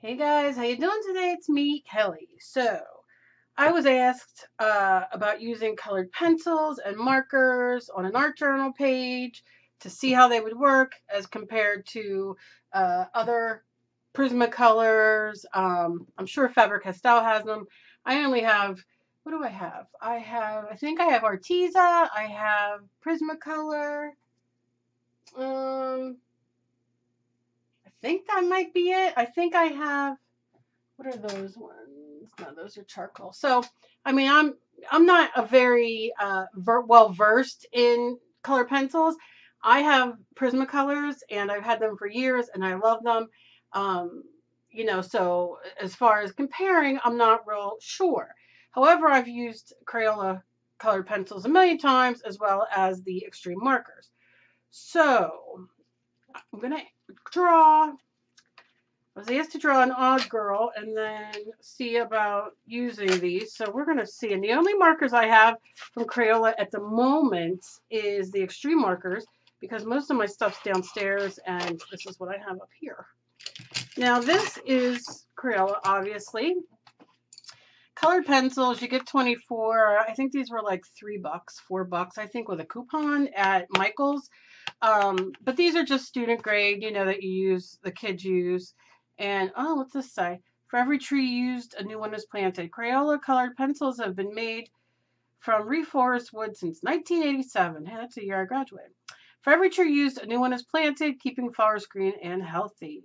Hey guys, how you doing today? It's me, Kelly. So, I was asked about using colored pencils and markers on an art journal page to see how they would work as compared to other Prismacolors. I'm sure Faber-Castell has them. I only have, what do I have? I think I have Arteza. I have Prismacolor. Um, I think that might be it. I think I have. What are those ones? No, those are charcoal. So, I mean, I'm not a very well versed in color pencils. I have Prismacolors, and I've had them for years, and I love them. Um, so as far as comparing, I'm not real sure. However, I've used Crayola colored pencils a million times, as well as the extreme markers. So I'm gonna draw. I was asked to draw an odd girl and then see about using these. So we're going to see. And the only markers I have from Crayola at the moment is the extreme markers because most of my stuff's downstairs and this is what I have up here. Now this is Crayola, obviously. Colored pencils, you get 24. I think these were like $3, $4, I think, with a coupon at Michael's. But these are just student grade, that you use, the kids use. And, oh, what's this say? For every tree used, a new one is planted. Crayola colored pencils have been made from reforest wood since 1987. Hey, that's the year I graduated. For every tree used, a new one is planted, keeping forests green and healthy.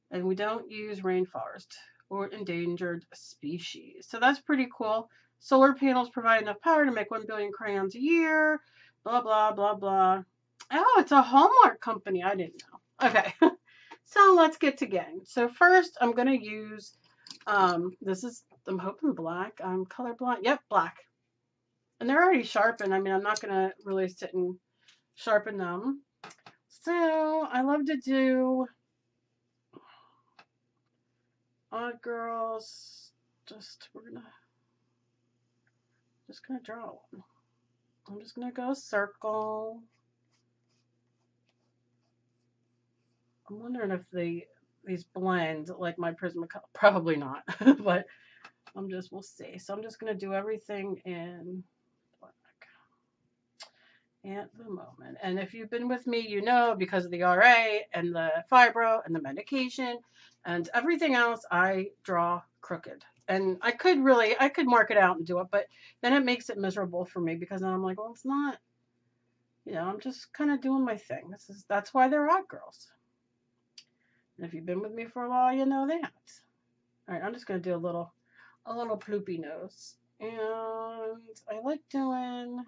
And we don't use rainforest or endangered species. So that's pretty cool. Solar panels provide enough power to make 1 billion crayons a year. Blah, blah, blah, blah. Oh, it's a Hallmark company. I didn't know. Okay. So let's get to getting. So first I'm going to use, this is, I'm hoping black. I'm colorblind. Yep, black. And they're already sharpened. I mean, I'm not going to really sit and sharpen them. So I love to do odd girls. Just gonna draw one. I'm just gonna go circle. I'm wondering if these blend like my Prismacolor. Probably not, but we'll see. So I'm just gonna do everything in black at the moment. And if you've been with me, you know because of the RA and the fibro and the medication and everything else, I draw crooked. And I could mark it out and do it, but then it makes it miserable for me because then I'm like, well, it's not, I'm just kind of doing my thing. That's why they're odd girls. And if you've been with me for a while, you know that. All right, I'm just gonna do a little ploopy nose, and I like doing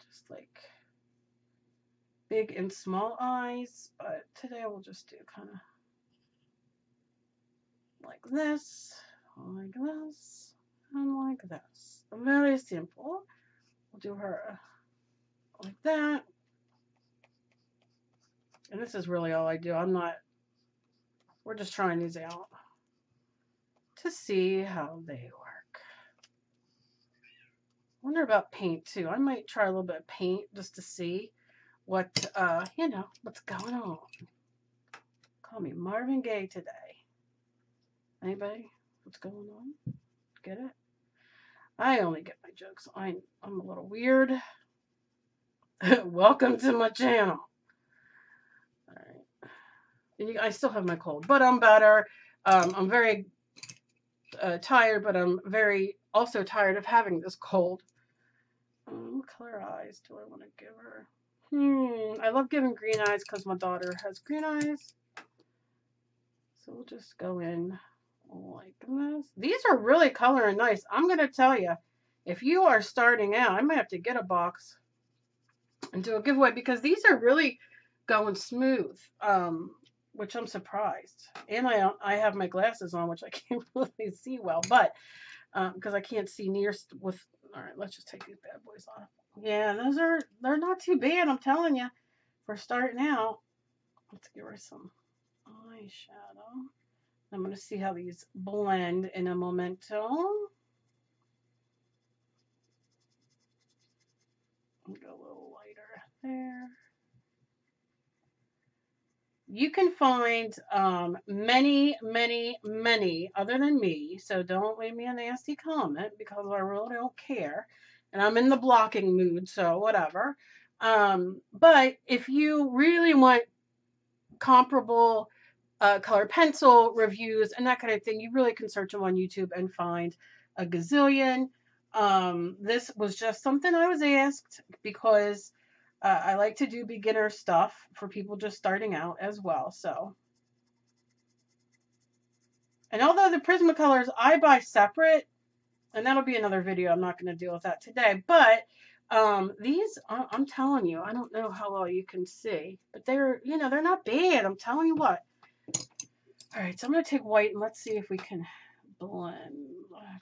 just like big and small eyes, but today we'll just do kind of like this, and like this. Very simple. We'll do her like that. And this is really all I do. We're just trying these out to see how they work. I wonder about paint too. I might try a little bit of paint just to see what's going on. Call me Marvin Gaye today. Anybody? What's going on? Get it? I only get my jokes. I'm a little weird. Welcome to my channel. All right. And I still have my cold, but I'm better. I'm very tired, but I'm very also tired of having this cold. What color eyes do I want to give her? I love giving green eyes because my daughter has green eyes. So we'll just go in like this. These are really coloring nice. I'm going to tell you, if you are starting out, I might have to get a box and do a giveaway because these are really going smooth, which I'm surprised. And I have my glasses on, which I can't really see well, but because I can't see near with. All right, let's just take these bad boys off. Yeah, they're not too bad. I'm telling you, for starting out. Let's give her some eyeshadow. I'm going to see how these blend in a momento. Go a little lighter there. you can find many, other than me. So don't leave me a nasty comment because I really don't care. And I'm in the blocking mood, so whatever. But if you really want comparable color pencil reviews and that kind of thing, you really can search them on YouTube and find a gazillion. This was just something I was asked because I like to do beginner stuff for people just starting out as well. So, and although the Prismacolors I buy separate, and that'll be another video, I'm not going to deal with that today, but these, I'm telling you, I don't know how well you can see, but they're, you know, they're not bad. I'm telling you what. All right, so I'm going to take white and let's see if we can blend.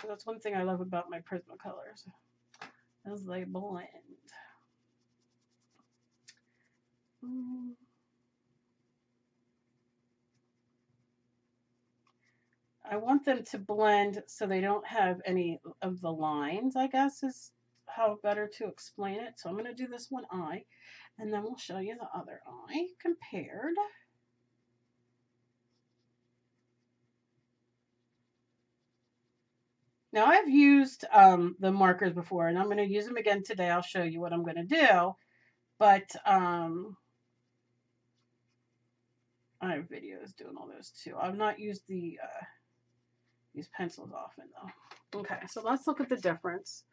That's one thing I love about my Prismacolors, is they blend. I want them to blend so they don't have any of the lines, I guess is how better to explain it. So I'm going to do this one eye, and then we'll show you the other eye compared. Now I've used the markers before, and I'm going to use them again today. I'll show you what I'm going to do, but I have videos doing all those too. I've not used these pencils often though. Okay, so let's look at the difference.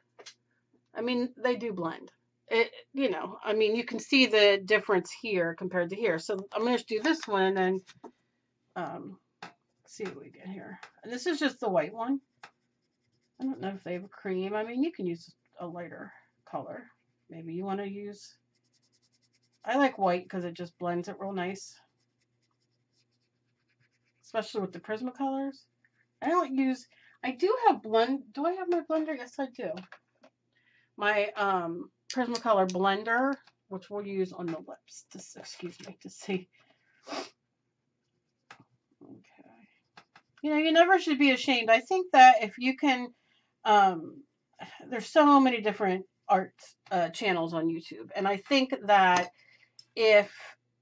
I mean, they do blend. It, you know, I mean, you can see the difference here compared to here. So I'm going to do this one and then see what we get here. And this is just the white one. I don't know if they have cream. I mean, you can use a lighter color. Maybe you want to use, I like white because it just blends it real nice. Especially with the Prismacolors. I don't use, I do have blend, do I have my blender? Yes, I do. My Prismacolor blender, which we'll use on the lips, to, excuse me, to see. Okay. You know, you never should be ashamed. I think that if you can, there's so many different art channels on YouTube, and I think that if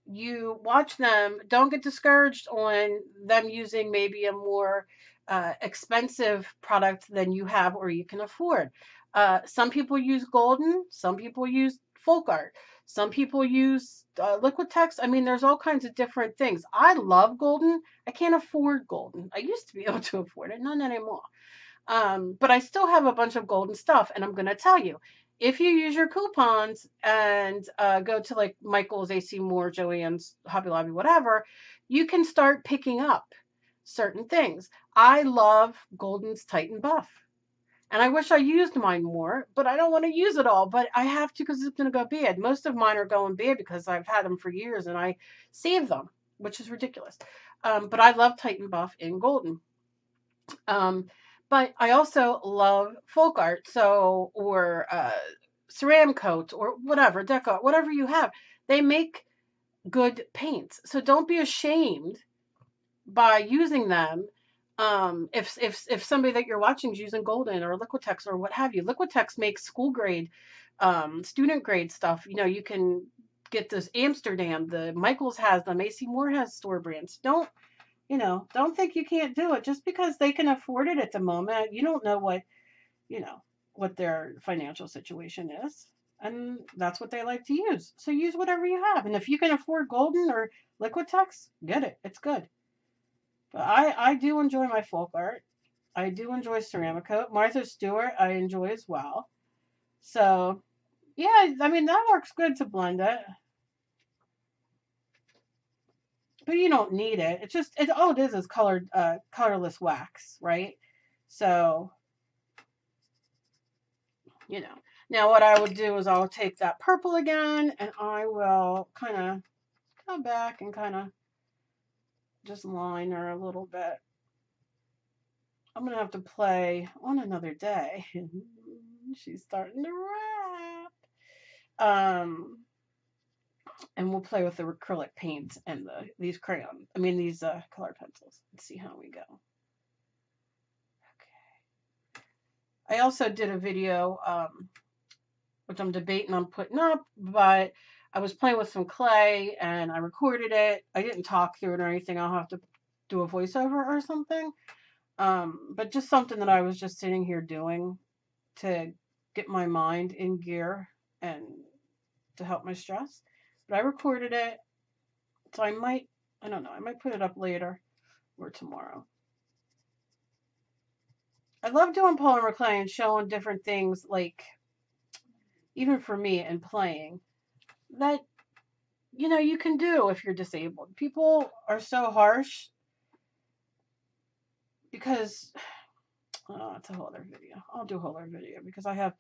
you watch them, don't get discouraged on them using maybe a more expensive product than you have or you can afford. Some people use golden, some people use folk art, some people use Liquitex. I mean, there's all kinds of different things. I love golden. I can't afford golden. I used to be able to afford it, not anymore. But I still have a bunch of golden stuff, and I'm going to tell you, if you use your coupons and go to like Michael's, AC Moore, Joann's, Hobby Lobby, whatever, you can start picking up certain things. I love Golden's Titan Buff. And I wish I used mine more, but I don't want to use it all. But I have to because it's going to go bad. Most of mine are going bad because I've had them for years and I save them, which is ridiculous. But I love Titan Buff in Golden. But I also love folk art, so or ceram coats or whatever, deco, whatever you have. They make good paints, so don't be ashamed by using them. If somebody that you're watching is using Golden or Liquitex or what have you, Liquitex makes school grade, student grade stuff. You know, you can get this Amsterdam. The Michaels has them. AC Moore has store brands. Don't. You know, don't think you can't do it just because they can afford it at the moment. You don't know what, you know, what their financial situation is. And that's what they like to use. So use whatever you have. And if you can afford Golden or Liquitex, get it. It's good. But I do enjoy my folk art. I do enjoy ceramic coat. Martha Stewart, I enjoy as well. So, yeah, I mean, that works good to blend it. But you don't need it. It's just all it is colored colorless wax, right? So, you know. Now what I would do is I'll take that purple again and I will kind of come back and kind of just line her a little bit. I'm going to have to play on another day. She's starting to wrap. And we'll play with the acrylic paint and these crayons. I mean, these color pencils. Let's see how we go. Okay. I also did a video, which I'm debating on putting up, but I was playing with some clay and I recorded it. I didn't talk through it or anything. I'll have to do a voiceover or something. But just something that I was just sitting here doing to get my mind in gear and to help my stress. But I recorded it, so I don't know, I might put it up later or tomorrow. I love doing polymer clay and showing different things, like, even for me and playing, that, you can do if you're disabled. People are so harsh because, oh, it's a whole other video. I'll do a whole other video because I'm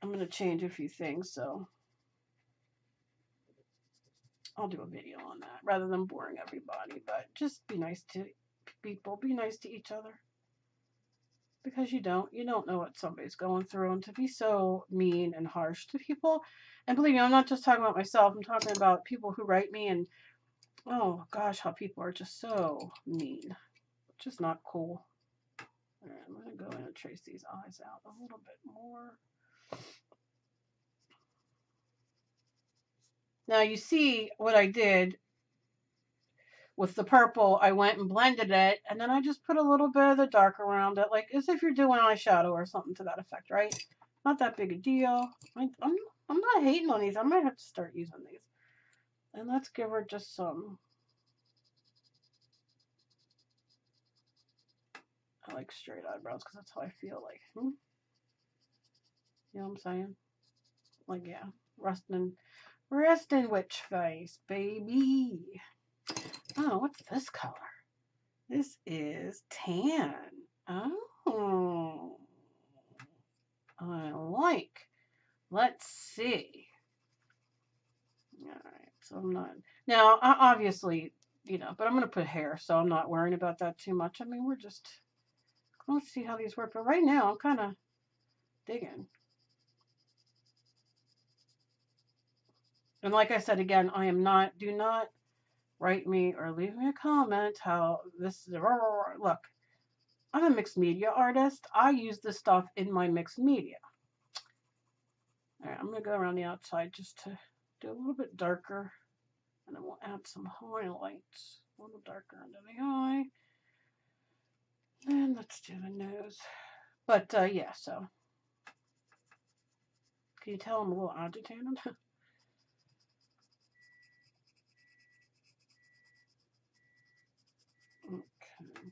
going to change a few things, so I'll do a video on that rather than boring everybody. But just be nice to people, be nice to each other, because you don't know what somebody's going through, and to be so mean and harsh to people. And believe me, I'm not just talking about myself. I'm talking about people who write me, and oh gosh, how people are just so mean. Just not cool. All right, I'm going to go in and trace these eyes out a little bit more. Now you see what I did with the purple. I went and blended it, and then I just put a little bit of the dark around it, like as if you're doing eyeshadow or something to that effect, right? Not that big a deal. I'm not hating on these. I might have to start using these. And let's give her just some. I like straight eyebrows because that's how I feel like. You know what I'm saying? Like, yeah, resting witch face, baby. Oh, what's this color? This is tan. Oh, I like. Let's see. All right, so I'm not now. Obviously, but I'm gonna put hair, so I'm not worrying about that too much. I mean, let's see how these work. But right now, I'm kind of digging. And like I said again, I am not. Do not write me or leave me a comment how this is. Look, I'm a mixed media artist. I use this stuff in my mixed media. All right, I'm gonna go around the outside just to do a little bit darker, and then we'll add some highlights. A little darker under the eye. And let's do the nose. But yeah, so can you tell I'm a little agitated? Okay.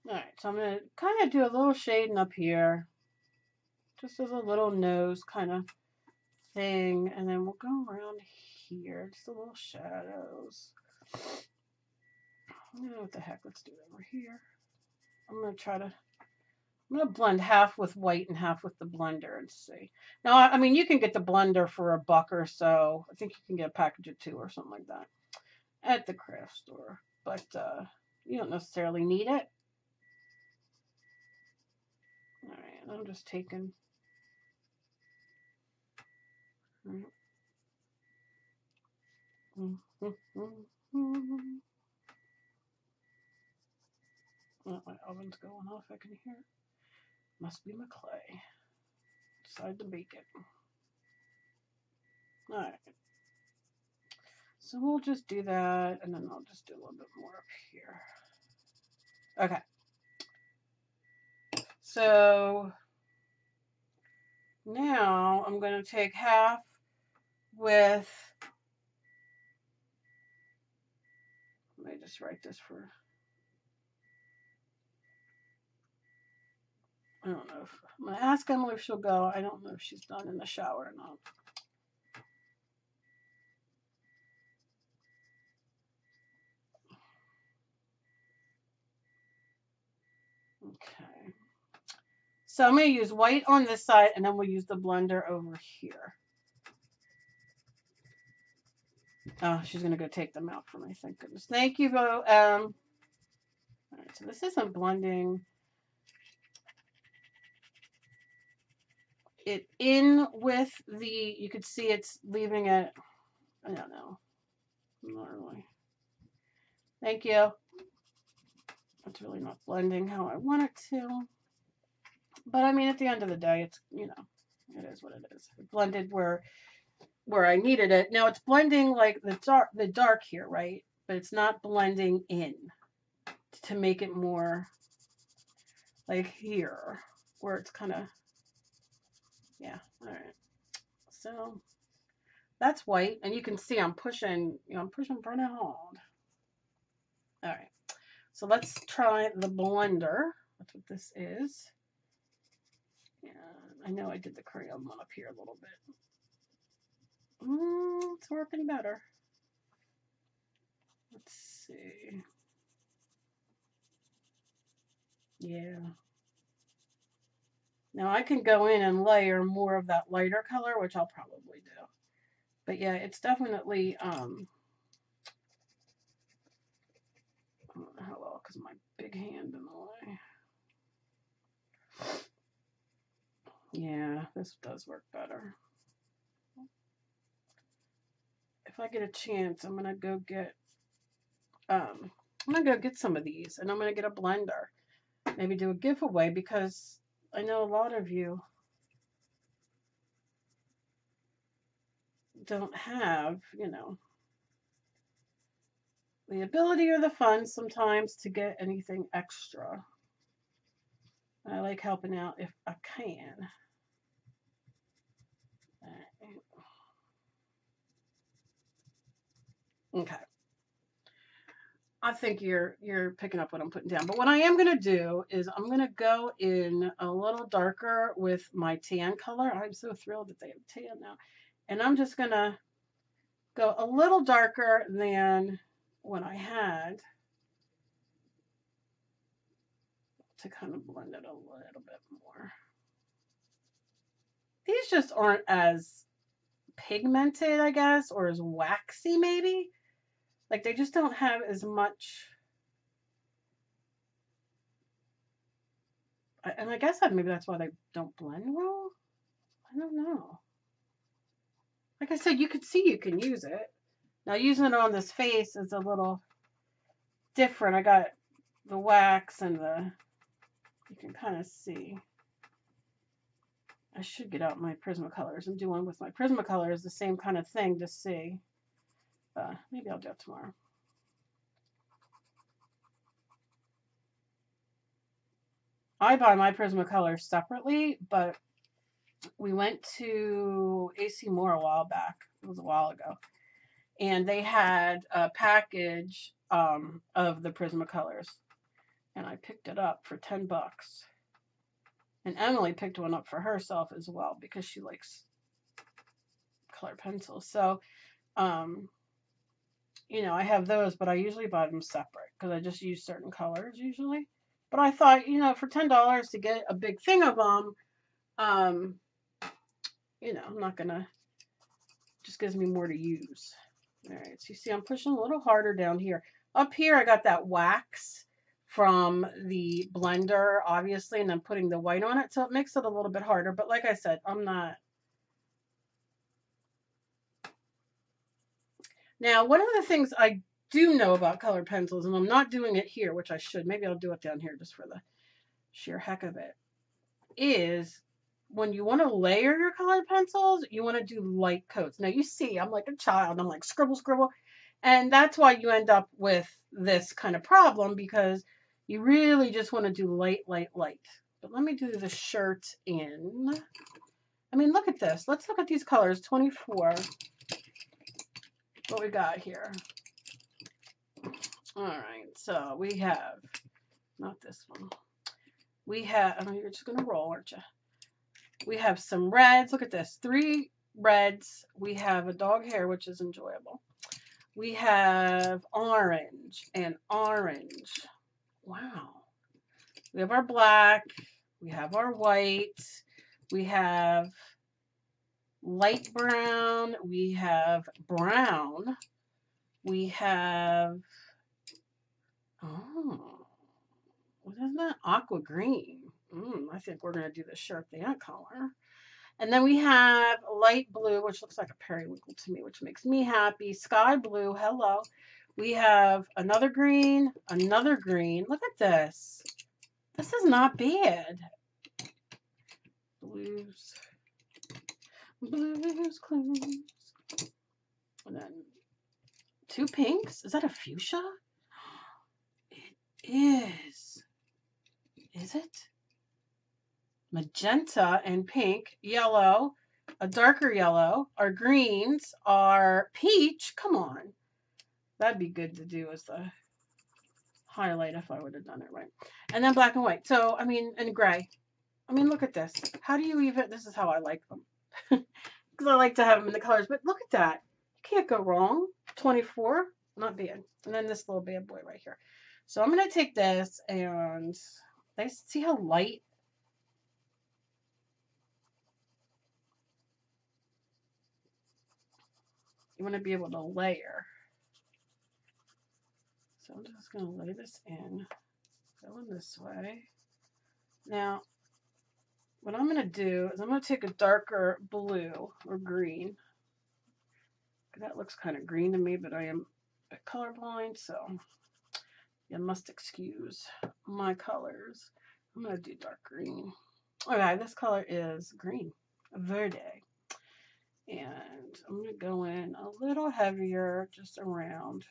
Alright, so I'm going to kind of do a little shading up here. Just as a little nose kind of thing. And then we'll go around here. Just a little shadows. What the heck? Let's do it over here. I'm going to blend half with white and half with the blender and see. Now, I mean, you can get the blender for $1 or so. I think you can get a package of 2 or something like that at the craft store. But you don't necessarily need it. All right, I'm just taking. Oh, my oven's going off. I can hear it. Must be my clay. Decided to bake it. All right. So we'll just do that, and then I'll just do a little bit more up here. Okay. So now I'm going to take half with, let me just write this for, I don't know if, I'm going to ask Emily if she'll go. I don't know if she's done in the shower or not. Okay. So I'm going to use white on this side, and then we'll use the blender over here. Oh, she's going to go take them out for me. Thank goodness. Thank you, Bo. All right, so this isn't blending it in with the, you could see it's leaving it, I don't know. Not really. Thank you. It's really not blending how I want it to. But I mean, at the end of the day, it's, you know, it is what it is. It blended where I needed it. Now it's blending like the dark here, right? But it's not blending in to make it more like here, where it's kind of, yeah. All right. So that's white, and you can see I'm pushing, you know, I'm pushing pretty hard. All right. So let's try the blender. That's what this is. Yeah, I know I did the crayon one up here a little bit. It's working better. Let's see. Yeah. Now I can go in and layer more of that lighter color, which I'll probably do. But yeah, it's definitely, I don't know how well, because my big hand in the way. Yeah, this does work better. If I get a chance, I'm gonna go get some of these, and I'm gonna get a blender. Maybe do a giveaway, because I know a lot of you don't have, you know, the ability or the funds sometimes to get anything extra. I like helping out if I can. Okay. I think you're picking up what I'm putting down. But what I am going to do is I'm going to go in a little darker with my tan color. I'm so thrilled that they have tan now. And I'm just going to go a little darker than what I had to kind of blend it a little bit more. These just aren't as pigmented, I guess, or as waxy maybe. Like they just don't have as much. And I guess maybe that's why they don't blend well. I don't know. Like I said, you could see you can use it. Now using it on this face is a little different. I got the wax and you can kind of see. I should get out my Prismacolors and do one with my Prismacolors, the same kind of thing to see. Maybe I'll do it tomorrow. I buy my Prismacolors separately, but we went to AC Moore a while back. It was a while ago. And they had a package of the Prismacolors. And I picked it up for $10. And Emily picked one up for herself as well because she likes color pencils. So, you know, I have those, but I usually buy them separate because I just use certain colors usually. But I thought, you know, for $10 to get a big thing of them, you know, I'm not gonna, just gives me more to use. All right, so you see I'm pushing a little harder down here. Up here I got that wax from the blender, obviously, and I'm putting the white on it, so it makes it a little bit harder. But like I said, I'm not. Now, one of the things I do know about colored pencils, and I'm not doing it here, which I should, maybe I'll do it down here just for the sheer heck of it, is when you want to layer your colored pencils, you want to do light coats. Now you see, I'm like a child. I'm like scribble, scribble. And that's why you end up with this kind of problem, because you really just want to do light, light, light. But let me do the shirt in. I mean, look at this. Let's look at these colors. 24. What we got here. All right. So we have, not this one. We have, I mean, you're just going to roll, aren't you? We have some reds. Look at this. 3 reds. We have a dog hair, which is enjoyable. We have orange and orange. Wow. We have our black. We have our white. We have light brown. We have brown. We have, oh, what is that? Aqua green. I think we're going to do the shirt that color. And then we have light blue, which looks like a periwinkle to me, which makes me happy. Sky blue, hello. We have another green, another green. Look at this. This is not bad. Blues. Blues clues. And then 2 pinks. Is that a fuchsia? It is. Is it? Magenta and pink, yellow, a darker yellow. Our greens are peach. Come on. That'd be good to do as the highlight if I would have done it right. And then black and white. So, I mean, and gray. I mean, look at this. How do you even, this is how I like them. Because I like to have them in the colors. But look at that. You can't go wrong. 24, not bad. And then this little bad boy right here. So I'm going to take this and see how light. You want to be able to layer. So I'm just going to lay this in, going this way. Now, what I'm going to do is I'm going to take a darker blue or green. That looks kind of green to me, but I am a bit colorblind, so you must excuse my colors. I'm going to do dark green. Okay, this color is green, verde. And I'm going to go in a little heavier just around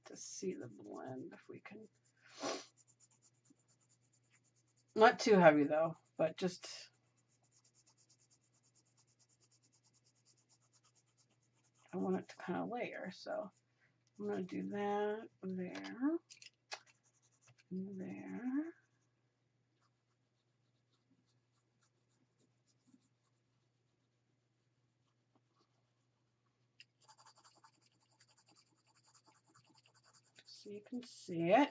to see the blend if we can. Not too heavy though, but just I want it to kind of layer. So I'm going to do that there, there. So you can see it.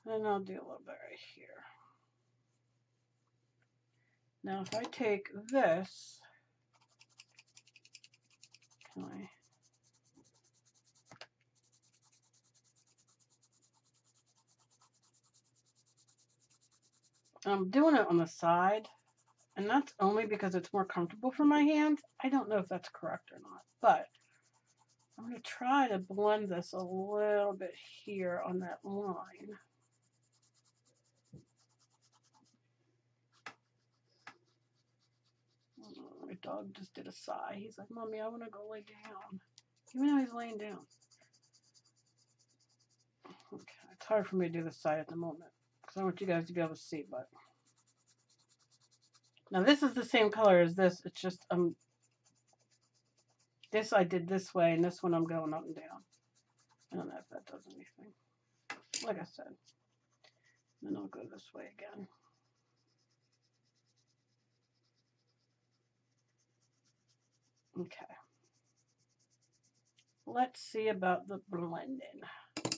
And I'll do a little bit right here. Now if I take this, can I? I'm doing it on the side, and that's only because it's more comfortable for my hands. I don't know if that's correct or not, but I'm going to try to blend this a little bit here on that line. My dog just did a sigh. He's like, Mommy, I want to go lay down. Even though he's laying down. Okay, it's hard for me to do this side at the moment because I want you guys to be able to see, but now this is the same color as this. It's just this I did this way, and this one I'm going up and down. I don't know if that does anything. Like I said, then I'll go this way again. Okay. Let's see about the blending. Let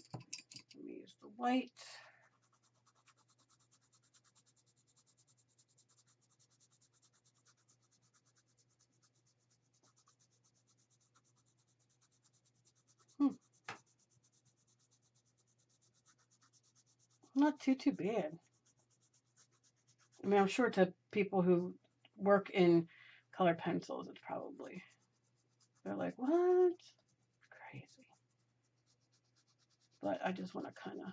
me use the white. Not too bad. I mean, I'm sure to people who work in color pencils, it's probably, they're like, what? Crazy. But I just want to kind of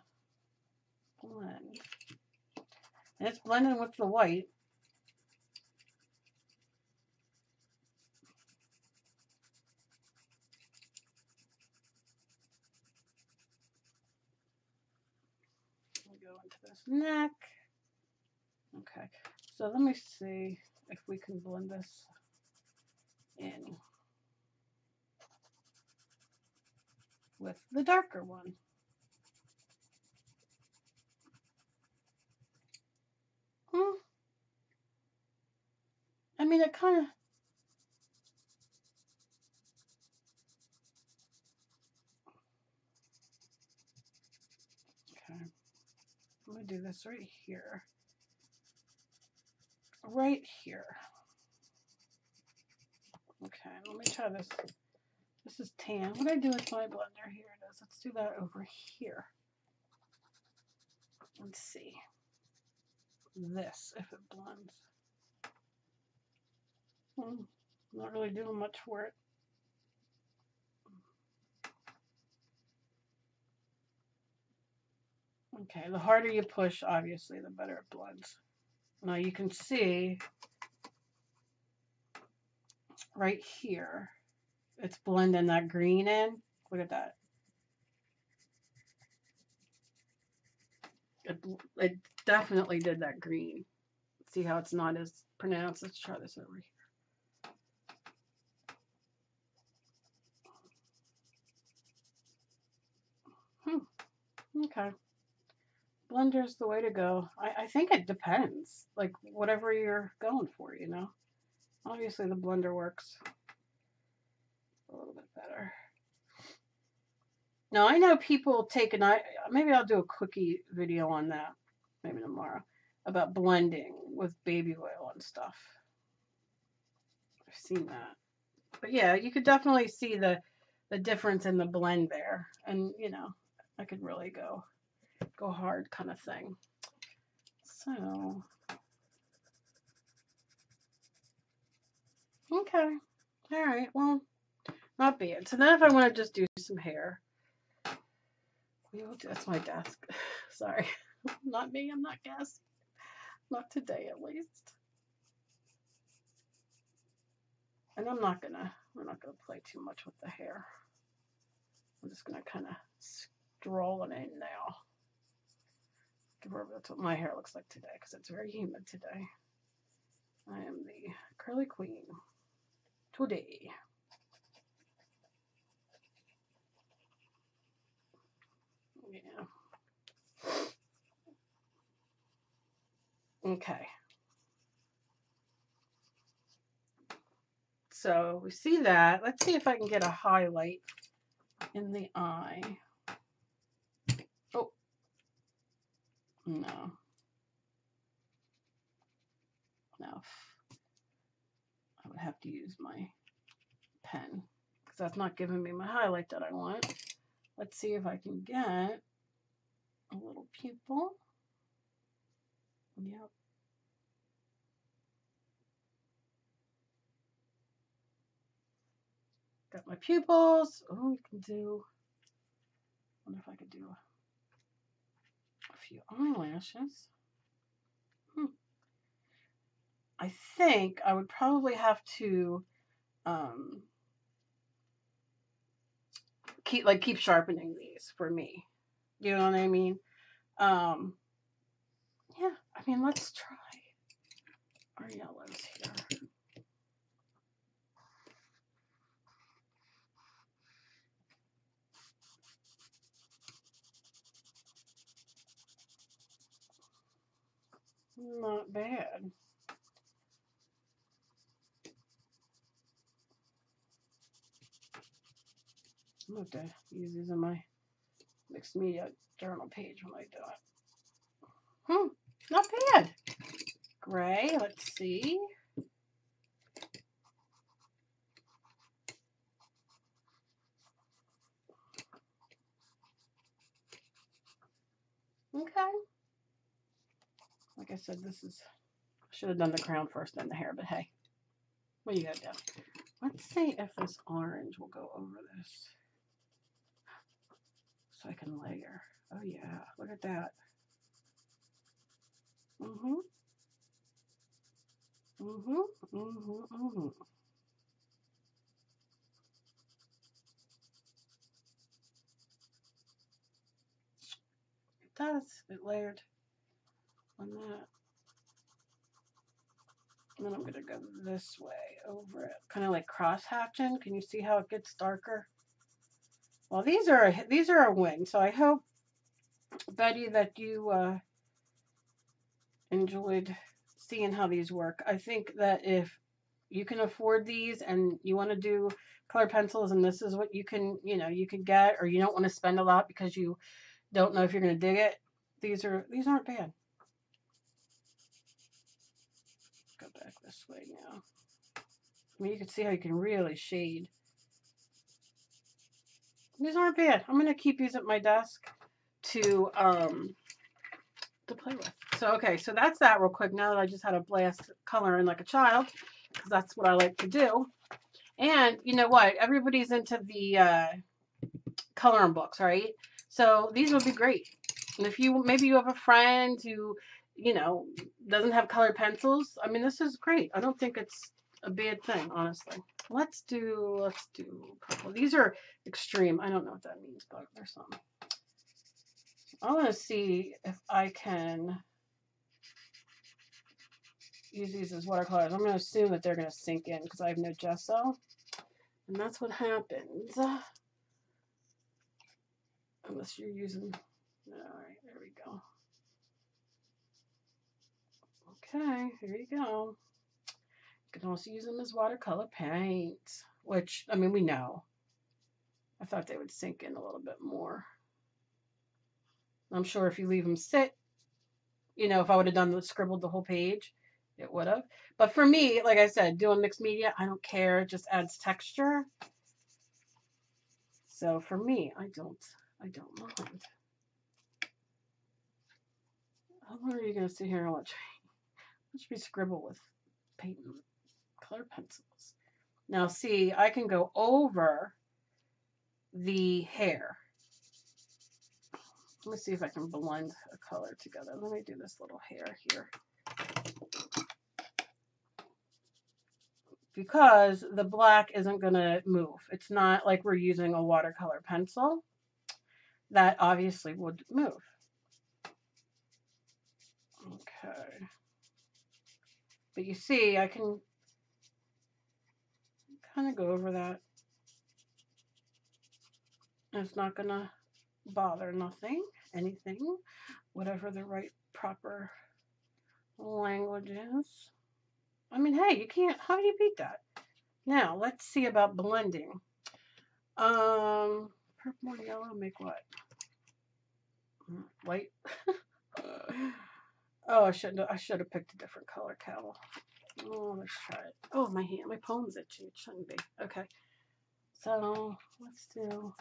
blend. And it's blending with the white. Go into this neck. Okay, so let me see if we can blend this in with the darker one. I mean, it kind of, okay, I'm going to do this right here. Right here. Okay, let me try this. This is tan. What do I do with my blender? Here it is. Let's do that over here. Let's see this, if it blends. Not really doing much for it. Okay, the harder you push, obviously, the better it blends. Now you can see right here, it's blending that green in. Look at that. It definitely did that green. See how it's not as pronounced? Let's try this over here. Okay. Blender's the way to go. I think it depends. Like, whatever you're going for, you know? Obviously, the blender works a little bit better. Now, I know people take maybe I'll do a quickie video on that, maybe tomorrow, about blending with baby oil and stuff. I've seen that. But yeah, you could definitely see the difference in the blend there. And, you know, I could really go hard kind of thing. So, okay. All right. Well, not bad. So then if I want to just do some hair, that's my desk. Sorry. Not me. I'm not gassy. Not today, at least. And we're not gonna play too much with the hair. I'm just gonna kind of stroll it in now. That's what my hair looks like today, because it's very humid today. I am the curly queen today. Yeah. Okay. So we see that. Let's see if I can get a highlight in the eye. Oh, no. No. I would have to use my pen because that's not giving me my highlight that I want. Let's see if I can get a little pupil. Yep. Got my pupils. Oh, we can do, I wonder if I could do a few eyelashes. I think I would probably have to keep sharpening these for me. You know what I mean? Yeah, I mean, let's try our yellows here. Not bad. I'm going to have to use these on my mixed media journal page when I do it. Not bad. Gray, let's see. Okay. Like I said, I should have done the crown first, then the hair, but hey, what you gotta do? Let's see if this orange will go over this. So I can layer. Oh yeah, look at that. It does. It layered on that. And then I'm gonna go this way over it, kind of like cross hatching. Can you see how it gets darker? Well, these are a win. So I hope, Betty, that you enjoyed seeing how these work. I think that if you can afford these and you want to do colored pencils and this is what you can get, or you don't want to spend a lot because you don't know if you're going to dig it, these aren't bad. Go back this way now. I mean, you can see how you can really shade. These aren't bad. I'm going to keep these at my desk to play with. So, okay, so that's that real quick. Now that I just had a blast coloring like a child, because that's what I like to do. And you know what? Everybody's into the coloring books, right? So these would be great. And if you, maybe you have a friend who, you know, doesn't have colored pencils, I mean, this is great. I don't think it's a bad thing, honestly. Let's do purple. These are extreme. I don't know what that means, but there's some. I want to see if I can use these as watercolors. I'm going to assume that they're going to sink in because I have no gesso. And that's what happens. Unless you're using... Alright, there we go. Okay, here you go. You can also use them as watercolor paint. Which, I mean, we know. I thought they would sink in a little bit more. I'm sure if you leave them sit, you know, if I would have scribbled the whole page, it would have. But for me, like I said, doing mixed media, I don't care. It just adds texture. So for me, I don't mind. How long are you going to sit here and watch me scribble with paint and color pencils? Now see, I can go over the hair. Let me see if I can blend a color together. Let me do this little hair here. Because the black isn't going to move. It's not like we're using a watercolor pencil. That obviously would move. Okay. But you see, I can kind of go over that. It's not going to bother anything, whatever the right proper language is. I mean, hey, you can't, how do you beat that? Now, let's see about blending. Purple and yellow make what? White. Oh, I should have picked a different color cowl. Oh, let's try it. Oh, my palm's itchy. It shouldn't be. Okay. So let's do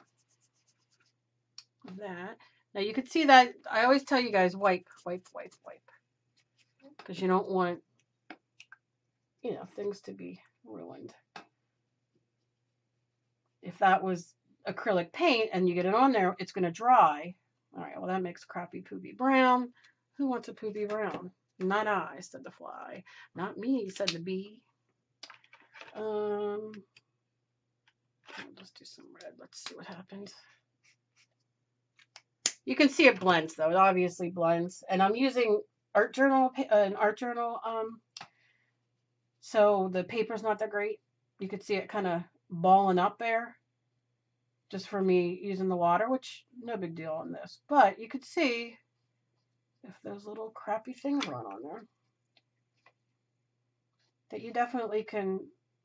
that. Now you can see that I always tell you guys wipe. Because you don't want, you know, things to be ruined. If that was acrylic paint and you get it on there, it's going to dry. All right, well, that makes crappy poopy brown. Who wants a poopy brown? Not I, said the fly. Not me, said the bee. Let's do some red. Let's see what happens. You can see it blends, though. It obviously blends. And I'm using an art journal. So the paper's not that great. You could see it kind of balling up there. Just for me using the water, which no big deal on this. But you could see if those little crappy things run on there, that you definitely can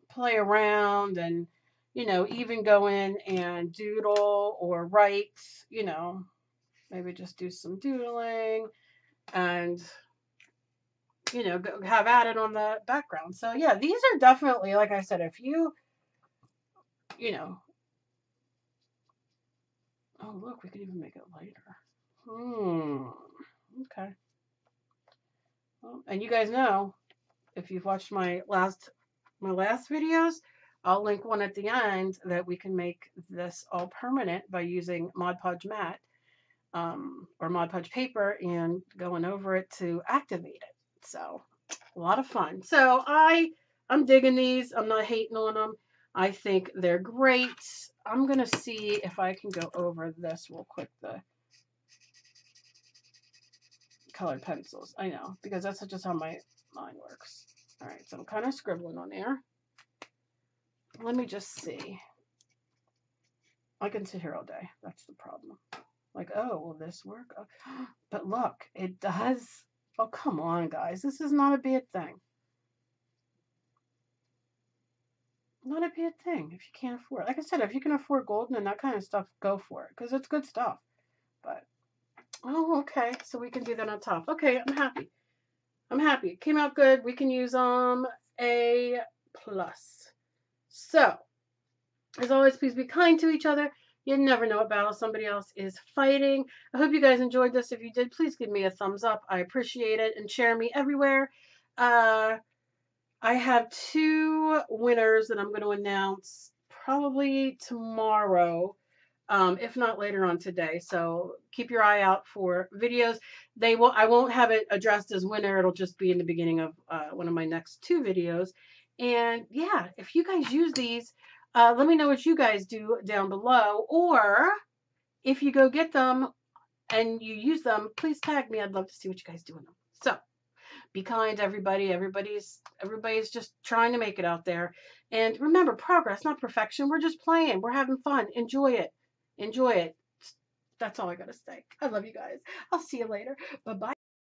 play around and, you know, even go in and doodle or write, you know, maybe just do some doodling and, you know, have at it on the background. So yeah, these are definitely, like I said, if you know, oh look, we can even make it lighter. Okay. Well, and you guys know, if you've watched my last videos, I'll link one at the end that we can make this all permanent by using Mod Podge matte or Mod Podge paper and going over it to activate it. So a lot of fun. So I'm digging these. I'm not hating on them. I think they're great. I'm gonna see if I can go over this real quick. The colored pencils. I know, because that's just how my mind works. All right, so I'm kind of scribbling on there. Let me just see. I can sit here all day. That's the problem. Like, oh, will this work? Oh, but look, it does. Oh, come on, guys. This is not a bad thing. Not a bad thing if you can't afford it. Like I said, if you can afford golden and that kind of stuff, go for it, because it's good stuff. But, oh, okay. So we can do that on top. Okay, I'm happy. I'm happy. It came out good. We can use A+. So, as always, please be kind to each other. You never know what battle somebody else is fighting. I hope you guys enjoyed this. If you did, please give me a thumbs up. I appreciate it. And share me everywhere. I have 2 winners that I'm going to announce probably tomorrow. if not later on today. So keep your eye out for videos. I won't have it addressed as winter. It'll just be in the beginning of one of my next 2 videos. And yeah, if you guys use these, let me know what you guys do down below. Or if you go get them and you use them, please tag me. I'd love to see what you guys do in them. So be kind, everybody. Everybody's just trying to make it out there. And remember, progress, not perfection. We're just playing. We're having fun. Enjoy it. Enjoy it. That's all I gotta say. I love you guys. I'll see you later. Bye-bye.